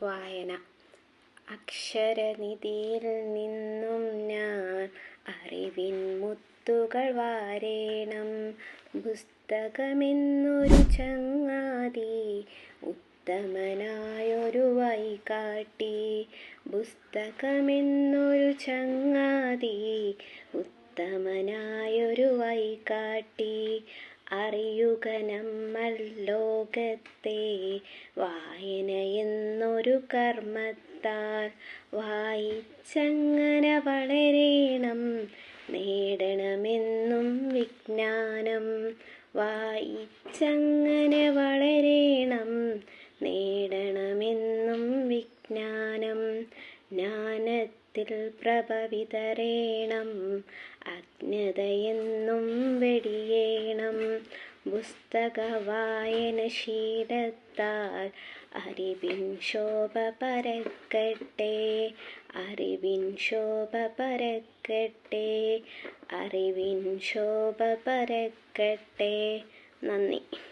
വായന. അക്ഷരനിധിയിൽ നിന്നും ഞാൻ അറിവിൻ മുത്തുകൾ വാരേണം. പുസ്തകമെന്നൊരു ചങ്ങാതി ഉത്തമനായൊരു വഴികാട്ടി. പുസ്തകമെന്നൊരു ചങ്ങാതി ഉത്തമനായൊരു വഴികാട്ടി. അറിയുക നമ്മൾ ലോകത്തെ വായനയെന്നൊരു കർമ്മത്താൽ. വായിച്ചങ്ങനെ വളരേണം, നേടണമെന്നും വിജ്ഞാനം. വായിച്ചങ്ങനെ വളരേണം, നേടണമെന്നും വിജ്ഞാനം. ജ്ഞാനത്തിൽ പ്രഭ വിതറേണം, അജ്ഞതയെന്നും വെടിയേണം. പുസ്തക വായന ശീലത്താൽ അറിവിൻ ശോഭ പരക്കട്ടെ. അറിവിൻ ശോഭ പരക്കട്ടെ. അറിവിൻ ശോഭ പരക്കട്ടെ. നന്ദി.